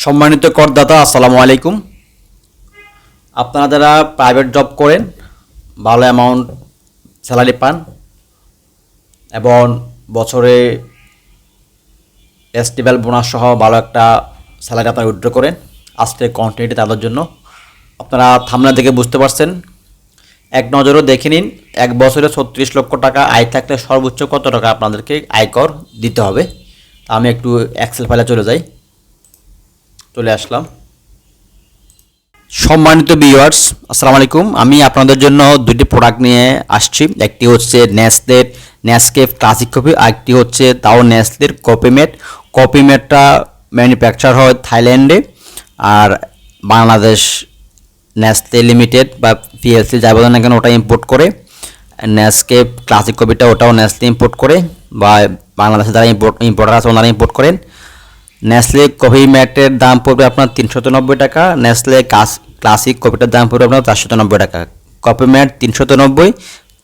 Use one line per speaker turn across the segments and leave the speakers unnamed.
সম্মানিত করদাতা আসসালামু আলাইকুম। আপনারা যারা প্রাইভেট জব করেন, ভালো অ্যামাউন্ট স্যালারি পান এবং বছরে ফেস্টিভ্যাল বোনাস সহ ভালো একটা স্যালারি আপনারা উইথড্র করেন, আজকের কন্টেন্টটি তাদের জন্য। আপনারা থাম্বনেল দেখে বুঝতে পারছেন। এক নজরও দেখে নিন, এক বছরে 36 লক্ষ টাকা আয় থাকলে সর্বোচ্চ কত টাকা আপনাদেরকে আয়কর দিতে হবে। আমি একটু এক্সেল ফাইলে চলে আসলাম। সম্মানিত ভিউয়ার্স, আসসালামু আলাইকুম। আমি আপনাদের জন্য দুটি প্রোডাক্ট নিয়ে আসছি। একটি হচ্ছে নেসকেফ ক্লাসিক কফি, আর একটি হচ্ছে তাও নেসলের কপিমেট। কপিমেটটা ম্যানুফ্যাকচার হয় থাইল্যান্ডে, আর বাংলাদেশ নেসলে লিমিটেড বা পিএলসি যাই বলেন না কেন ওটা ইম্পোর্ট করে। নেসকেফ ক্লাসিক কফিটা ওটাও নেসলে ইম্পোর্ট করে, বা বাংলাদেশে যারা ইম্পোর্টার আছে ওনারা ইম্পোর্ট করেন। নেসলে কফি ম্যাটের দাম পড়বে আপনার 390 টাকা, নেসলে ক্লাসিক কফিটার দাম পড়বে আপনার 490 টাকা। কফি ম্যাট 390,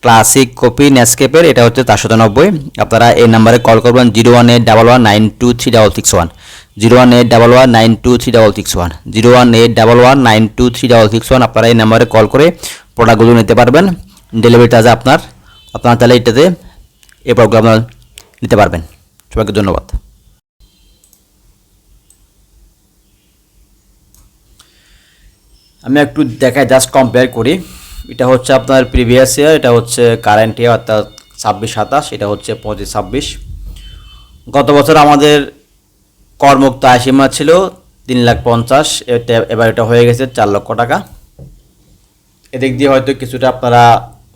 ক্লাসিক কফি নেসকেপের এটা হচ্ছে 490। আপনারা এই নাম্বারে কল করবেন 01811923661, 01811923661, 01811923661। আপনারা এই নাম্বারে কল করে প্রোডাক্টগুলো নিতে পারবেন। ডেলিভারি চার্জ আপনারা চাইলে এটাতে এই প্রোডাক্টগুলো আপনারা নিতে পারবেন। সবাইকে ধন্যবাদ। আমি একটু দেখাই, জাস্ট কম্পেয়ার করি। এটা হচ্ছে আপনার প্রিভিয়াস ইয়ার, এটা হচ্ছে কারেন্ট ইয়ার অর্থাৎ 26-27, এটা হচ্ছে 25-26। গত বছর আমাদের করমুক্ত আয় সীমা ছিল 3,50,000, এবার এটা হয়ে গেছে 4 লক্ষ টাকা। এদিক দিয়ে হয়তো কিছুটা আপনারা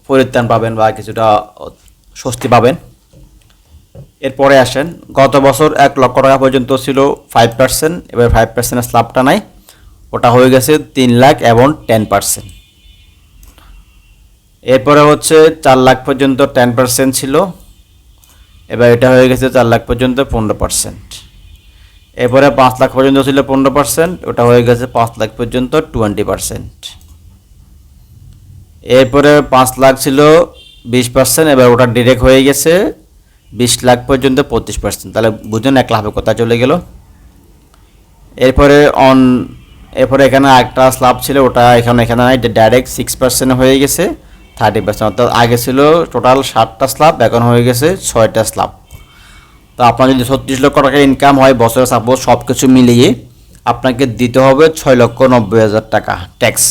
পরিত্রাণ পাবেন বা কিছুটা স্বস্তি পাবেন। এরপরে আসেন, গত বছর 1 লক্ষ টাকা পর্যন্ত ছিল 5%, এবার 5% স্ল্যাবটা নাই, ওটা হয়ে গেছে 3 লাখ এবং 10%। এরপরে হচ্ছে 4 লাখ পর্যন্ত 10% ছিল, এবার এটা হয়ে গেছে 4 লাখ পর্যন্ত 15%। এরপরে 5 লাখ পর্যন্ত ছিল 15%, ওটা হয়ে গেছে 5 লাখ পর্যন্ত 20%। এরপরে 5 লাখ ছিল 20%, এবার ওটা ডিরেক্ট হয়ে গেছে 20 লাখ পর্যন্ত 25%। তাহলে বুঝুন 1 লাখের কথা চলে গেল। এরপরে এখানে একটা স্ল্যাব ছিল, ওটা এখানে নাই, ডাইরেক্ট 6% হয়ে গেছে 30%। অর্থাৎ আগে ছিল টোটাল 7টা স্ল্যাব, এখন হয়ে গেছে 6টা স্ল্যাব। তো আপনার যদি 36 লক্ষ টাকা ইনকাম হয় বছরে, সাপোজ সব কিছু মিলিয়ে আপনাকে দিতে হবে 6,90,000 টাকা ট্যাক্স।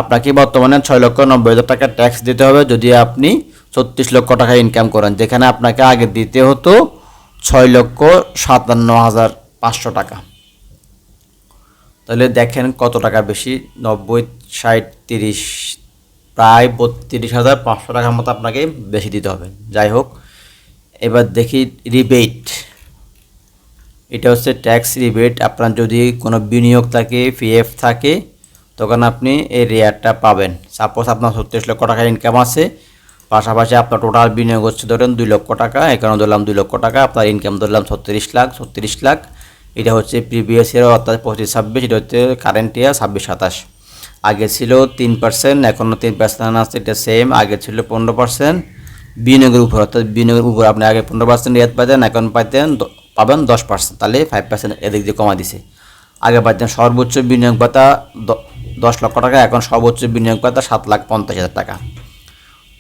আপনাকে বর্তমানে 6,90,000 টাকা ট্যাক্স দিতে হবে যদি আপনি 36 লক্ষ টাকা ইনকাম করেন, যেখানে আপনাকে আগে দিতে হতো 6,57,500 টাকা। তাহলে দেখেন কত টাকা বেশি, 90, 60, 30, প্রায় 32,500 টাকার মতো আপনাকে বেশি দিতে হবে। যাই হোক, এবার দেখি রিবেট। এটা হচ্ছে ট্যাক্স রিবেট। আপনার যদি কোনো বিনিয়োগ থাকে, পিএফ থাকে, তখন আপনি এই রেয়ারটা পাবেন। সাপোজ আপনার 36 লক্ষ টাকা ইনকাম আছে, পাশাপাশি আপনার টোটাল বিনিয়োগ হচ্ছে ধরেন 2 লক্ষ টাকা, এখানে ধরলাম 2 লক্ষ টাকা, আপনার ইনকাম ধরলাম 36 লাখ। এটা হচ্ছে প্রিভিয়াস ইয়ার অর্থাৎ 25-26, এটা হচ্ছে কারেন্ট ইয়ার 26-27। আগে ছিল 3%, এখনও 3% আছে, এটা সেম। আগে ছিল 15% বিনিয়োগের উপর, অর্থাৎ বিনিয়োগের উপর আপনি আগে 15% রেয়াত পাইতেন, এখন পাবেন 10%, তাহলে 5% এদিক দিয়ে কমা দিছে। আগে পাইতেন সর্বোচ্চ বিনিয়োগ ভাতা 10 লক্ষ টাকা, এখন সর্বোচ্চ বিনিয়োগ ভাতা 7,50,000 টাকা।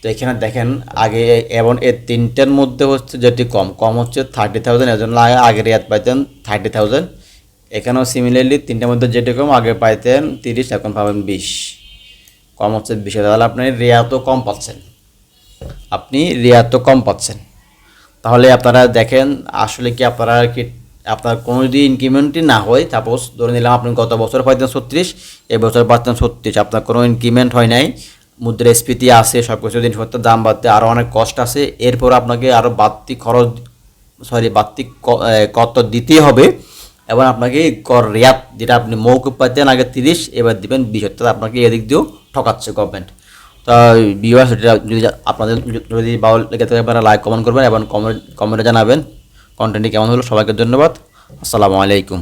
তো এখানে দেখেন আগে এবং এর তিনটার মধ্যে হচ্ছে যেটি কম হচ্ছে 30,000, এর জন্য আগে রেয়াত পাইতেন 30,000। এখানেও সিমিলারলি তিনটার মধ্যে যেটি কম, আগে পাইতেন 30, এখন পাবেন 20, কম হচ্ছে 20,000। তাহলে আপনি রেয়াতও কম পাচ্ছেন। তাহলে আপনারা দেখেন আসলে কি আপনার কোনো যদি ইনক্রিমেন্টই না হয়, সাপোজ ধরে নিলাম আপনি গত বছর পাইতেন 36, এবছর পাচ্ছেন 36, আপনার কোনো ইনক্রিমেন্ট হয় নাই, মুদ্রাস্ফীতি আছে, সব কিছু জিনিসপত্রের দাম বাড়তে আরও অনেক কষ্ট আছে, এরপর আপনাকে আরও বাড়তি কর দিতেই হবে। এবং আপনাকে কর রেয়াত, যেটা আপনি মৌকুব পাইতেন আগে 30, এবার দিবেন 20, অর্থাৎ আপনাকে এদিক দিয়েও ঠকাচ্ছে গভর্নমেন্ট। তো ভিউয়ার্স, যদি আপনাদের যদি ভালো লেগে থাকে আপনারা লাইক কমেন্ট করবেন এবং কমেন্টে জানাবেন কন্টেন্টটি কেমন হলো। সবাইকে ধন্যবাদ। আসসালামু আলাইকুম।